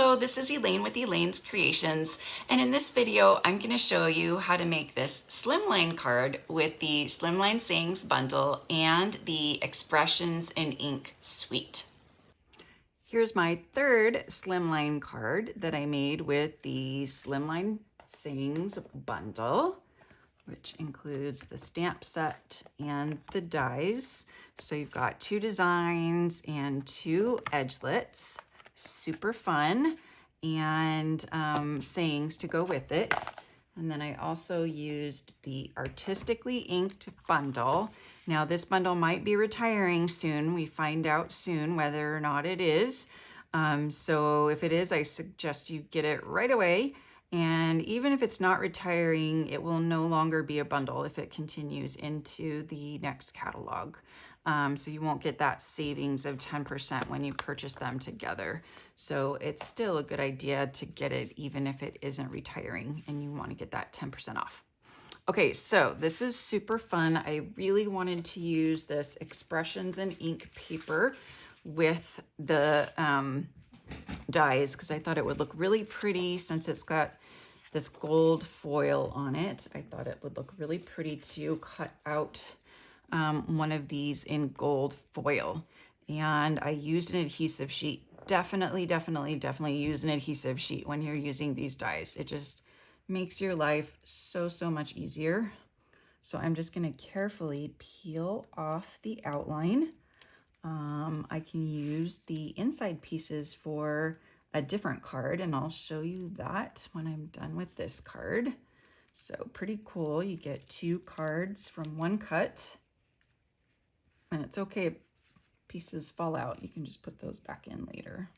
Hello, this is Elaine with Elaine's Creations, and in this video I'm going to show you how to make this slimline card with the Slimline Sayings bundle and the Expressions in Ink suite. Here's my third slimline card that I made with the Slimline Sayings bundle, which includes the stamp set and the dies. So you've got 2 designs and 2 edgelets. Super fun, and sayings to go with it. And then I also used the artistically inked bundle. Now this bundle might be retiring soon. We find out soon whether or not it is. So if it is, I suggest you get it right away. And even if it's not retiring, it will no longer be a bundle if it continues into the next catalog. So you won't get that savings of 10% when you purchase them together. So it's still a good idea to get it even if it isn't retiring and you want to get that 10% off. Okay, so this is super fun. I really wanted to use this Expressions in Ink paper with the dies because I thought it would look really pretty since it's got this gold foil on it. I thought it would look really pretty to cut out one of these in gold foil, and I used an adhesive sheet. Definitely use an adhesive sheet when you're using these dies. It just makes your life so much easier. So I'm just going to carefully peel off the outline. I can use the inside pieces for a different card, and I'll show you that when I'm done with this card. So pretty cool. You get 2 cards from one cut. And it's okay if pieces fall out. You can just put those back in later.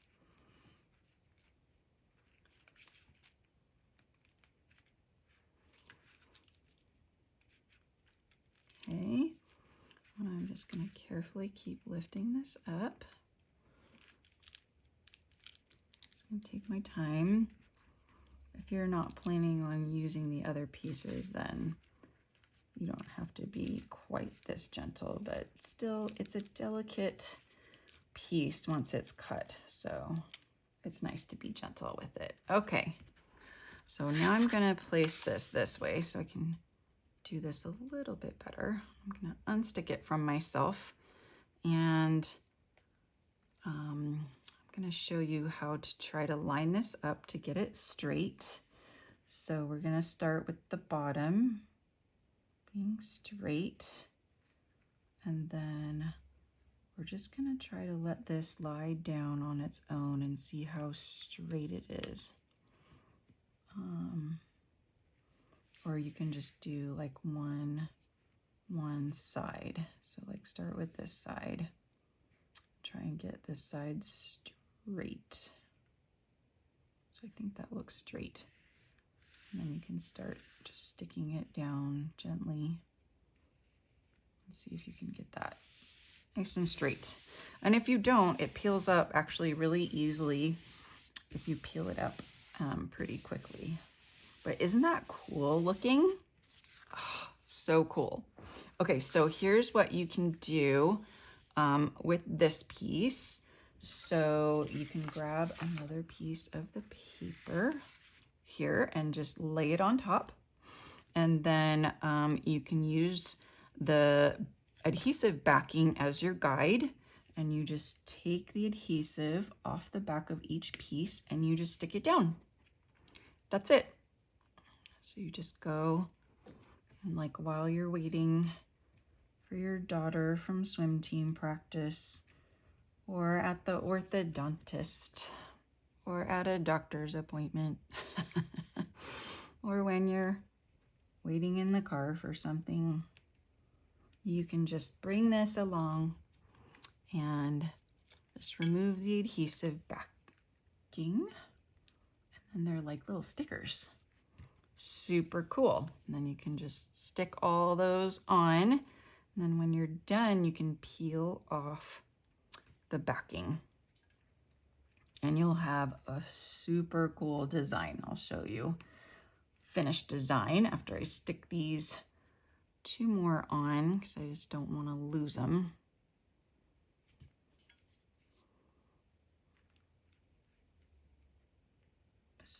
Okay, and I'm just going to carefully keep lifting this up. Just going to take my time. If you're not planning on using the other pieces, then you don't have to be quite this gentle, but still it's a delicate piece once it's cut, so it's nice to be gentle with it. Okay, so now I'm going to place this way so I can do this a little bit better. I'm going to unstick it from myself, and I'm going to show you how to try to line this up to get it straight. So we're going to start with the bottom being straight, and then we're just going to try to let this lie down on its own and see how straight it is. Or you can just do like one side. So like start with this side. Try and get this side straight. So I think that looks straight. And then you can start just sticking it down gently. Let's see if you can get that nice and straight. And if you don't, it peels up actually really easily if you peel it up pretty quickly. But isn't that cool looking? Oh, so cool. Okay, so here's what you can do with this piece. So you can grab another piece of the paper here and just lay it on top. And then you can use the adhesive backing as your guide, and you just take the adhesive off the back of each piece and you just stick it down. That's it. So you just go, and like while you're waiting for your daughter from swim team practice, or at the orthodontist, or at a doctor's appointment, or when you're waiting in the car for something, you can just bring this along and just remove the adhesive backing. And they're like little stickers. Super cool. And then you can just stick all those on. And then when you're done, you can peel off the backing. And you'll have a super cool design. I'll show you finished design after I stick these 2 more on because I just don't want to lose them.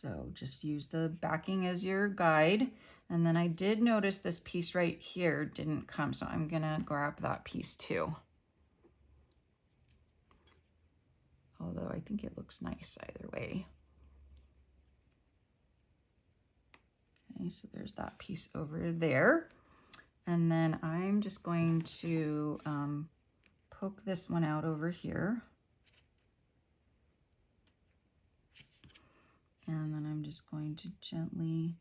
So just use the backing as your guide. And then I did notice this piece right here didn't come, so I'm gonna grab that piece too. Although I think it looks nice either way. Okay, so there's that piece over there. And then I'm just going to poke this one out over here. And then I'm just going to gently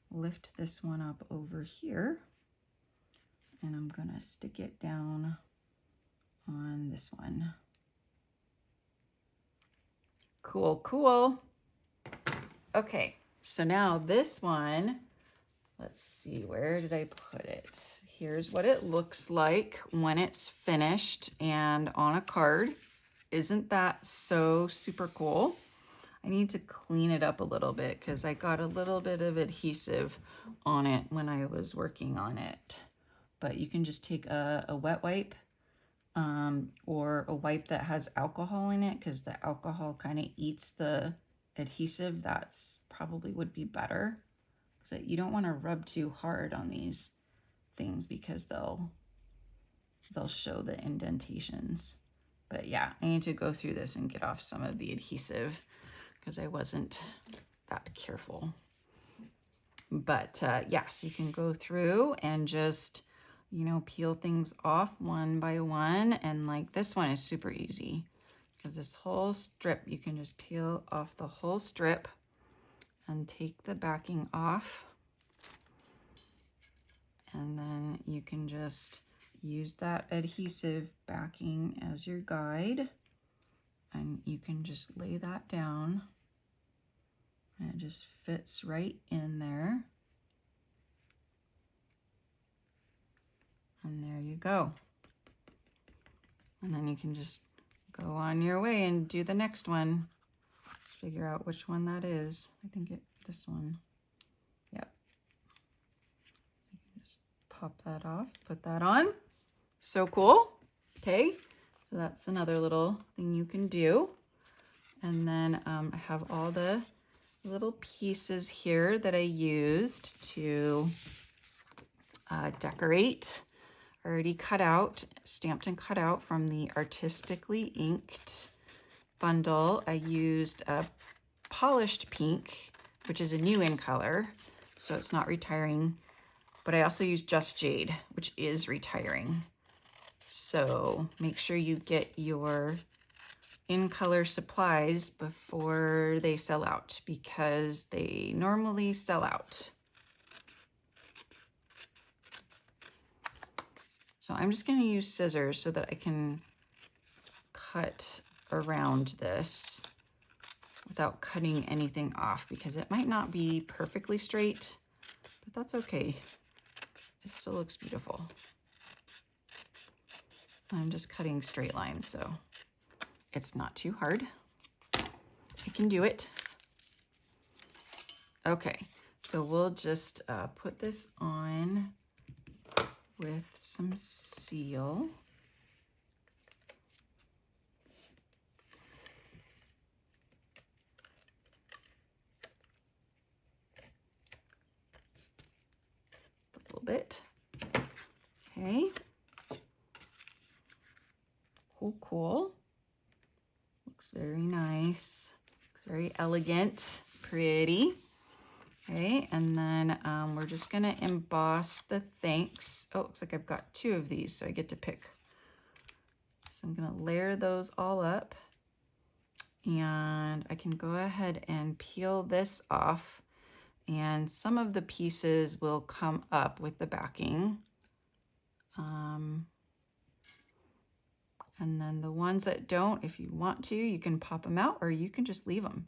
lift this one up over here. And I'm gonna stick it down on this one. Cool, cool. Okay, so now this one, let's see, where did I put it? Here's what it looks like when it's finished and on a card. Isn't that so super cool? I need to clean it up a little bit because I got a little bit of adhesive on it when I was working on it. But you can just take a wet wipe or a wipe that has alcohol in it, because the alcohol kind of eats the adhesive. That's probably would be better, because you don't want to rub too hard on these things because they'll show the indentations. But yeah, I need to go through this and get off some of the adhesive because I wasn't that careful. But yeah, so you can go through and just, you know, peel things off one by one. And like this one is super easy because this whole strip, you can just peel off the whole strip and take the backing off. And then you can just use that adhesive backing as your guide. And you can just lay that down. And it just fits right in there. And there you go. And then you can just go on your way and do the next one. Just figure out which one that is. I think this one. Yep. You can just pop that off, put that on. So cool. Okay, so that's another little thing you can do. And then I have all the little pieces here that I used to decorate, already cut out, stamped and cut out from the Artistically Inked bundle. I used a polished pink, which is a new in color, so it's not retiring, but I also used Just Jade, which is retiring. So make sure you get your in color supplies before they sell out, because they normally sell out. So I'm just going to use scissors so that I can cut around this without cutting anything off, because it might not be perfectly straight, but that's okay. It still looks beautiful. I'm just cutting straight lines, so it's not too hard. I can do it. Okay, so we'll just put this on with some seal. A little bit. Okay. Cool, cool. Looks very nice. Looks very elegant, pretty. Okay, and then we're just gonna emboss the thanks. Oh, it looks like I've got 2 of these, so I get to pick. So I'm gonna layer those all up, and I can go ahead and peel this off, and some of the pieces will come up with the backing. And then the ones that don't, if you want to, you can pop them out, or you can just leave them.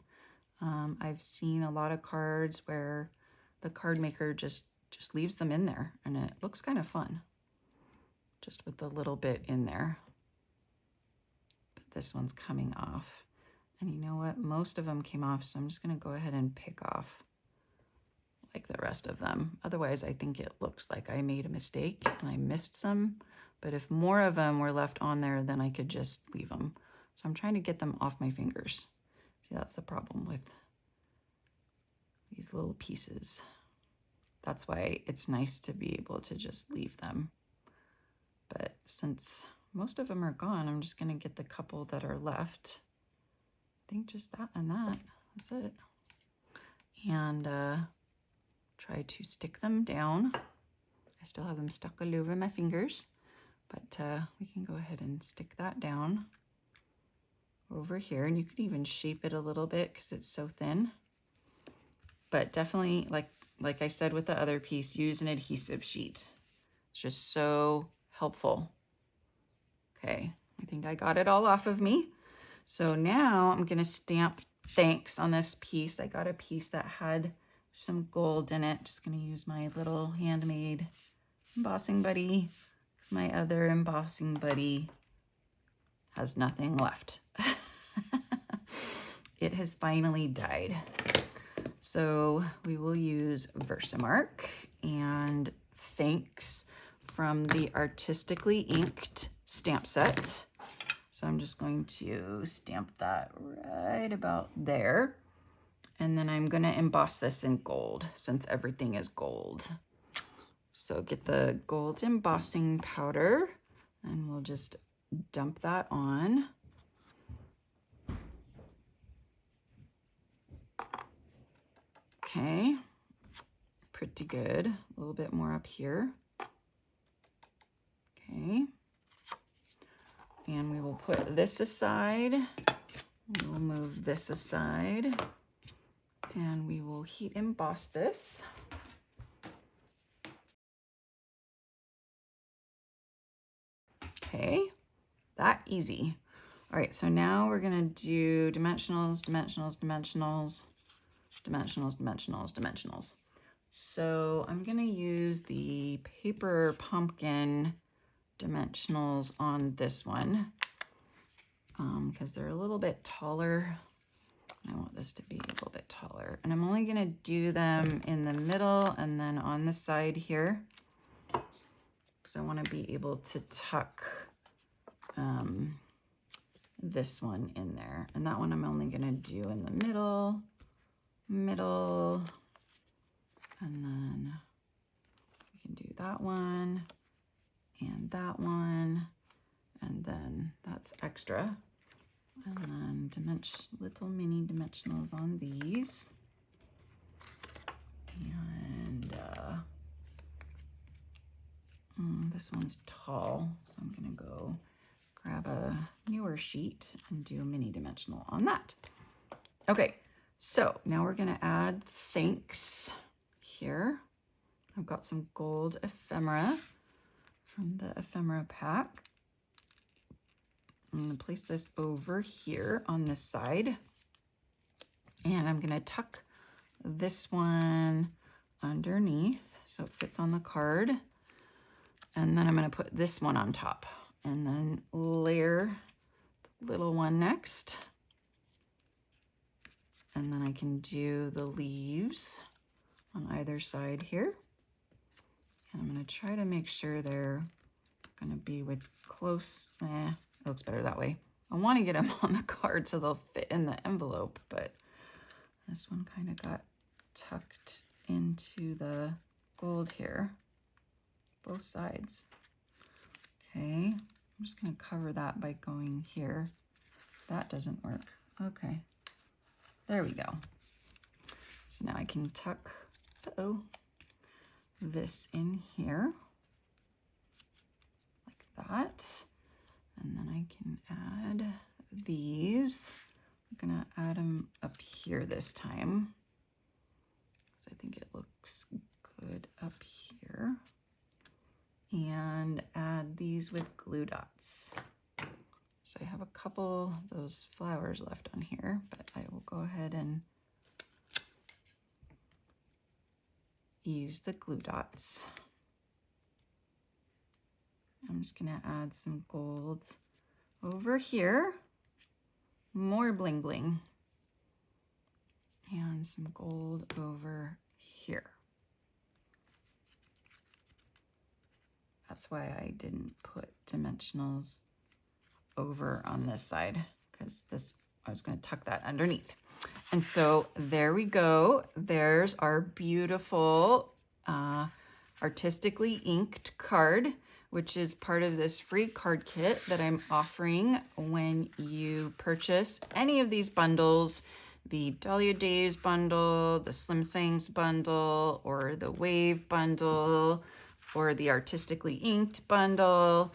I've seen a lot of cards where the card maker just leaves them in there, and it looks kind of fun, just with a little bit in there. But this one's coming off. And you know what? Most of them came off, so I'm just going to go ahead and pick off like the rest of them. Otherwise, I think it looks like I made a mistake and I missed some. But if more of them were left on there, then I could just leave them. So I'm trying to get them off my fingers. See, that's the problem with these little pieces. That's why it's nice to be able to just leave them. But since most of them are gone, I'm just gonna get the couple that are left. I think just that and that, that's it. And try to stick them down. I still have them stuck all over my fingers, but we can go ahead and stick that down over here. And you could even shape it a little bit because it's so thin. But definitely, like I said with the other piece, use an adhesive sheet. It's just so helpful. Okay, I think I got it all off of me. So now I'm gonna stamp thanks on this piece. I got a piece that had some gold in it. Just gonna use my little handmade embossing buddy because my other embossing buddy has nothing left. It has finally died. So we will use Versamark and thanks from the Artistically Inked stamp set. So I'm just going to stamp that right about there. And then I'm gonna emboss this in gold since everything is gold. So get the gold embossing powder and we'll just dump that on. Okay, pretty good. A little bit more up here. Okay. And we will put this aside. We will move this aside. And we will heat emboss this. Okay, that easy. All right, so now we're gonna do dimensionals, dimensionals, dimensionals, dimensionals, dimensionals, dimensionals. So I'm gonna use the paper pumpkin dimensionals on this one because they're a little bit taller. I want this to be a little bit taller. And I'm only gonna do them in the middle and then on the side here because I wanna be able to tuck this one in there. And that one I'm only gonna do in the middle, middle, and then we can do that one and that one, and then that's extra. And then little mini dimensionals on these. And this one's tall, so I'm gonna go grab a newer sheet and do a mini dimensional on that. Okay, so now we're gonna add thanks here. I've got some gold ephemera from the ephemera pack. I'm gonna place this over here on this side. And I'm gonna tuck this one underneath so it fits on the card. And then I'm gonna put this one on top and then layer the little one next. And then I can do the leaves on either side here. And I'm gonna try to make sure they're gonna be with close, it looks better that way. I wanna get them on the card so they'll fit in the envelope, but this one kind of got tucked into the gold here, both sides. Okay, I'm just gonna cover that by going here. That doesn't work. Okay, there we go. So now I can tuck, this in here, like that. And then I can add these. I'm gonna add them up here this time, because I think it looks good up here. And add these with glue dots. So I have a couple of those flowers left on here, but I will go ahead and use the glue dots. I'm just gonna add some gold over here, more bling bling, and some gold over here. That's why I didn't put dimensionals over on this side, because I was gonna tuck that underneath. And so there we go. There's our beautiful artistically inked card, which is part of this free card kit that I'm offering when you purchase any of these bundles, the Dahlia Days bundle, the Slim Sayings bundle, or the Wave bundle, or the artistically inked bundle.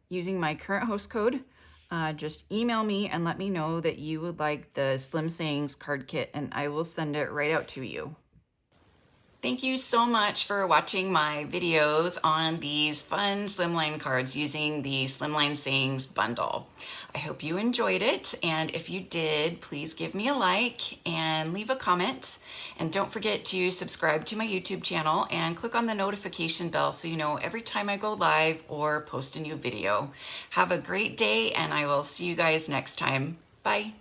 Using my current host code, just email me and let me know that you would like the Slim Sayings card kit, and I will send it right out to you. Thank you so much for watching my videos on these fun Slimline cards using the Slimline Sayings bundle. I hope you enjoyed it, and if you did, please give me a like and leave a comment. And don't forget to subscribe to my YouTube channel and click on the notification bell so you know every time I go live or post a new video. Have a great day, and I will see you guys next time. Bye.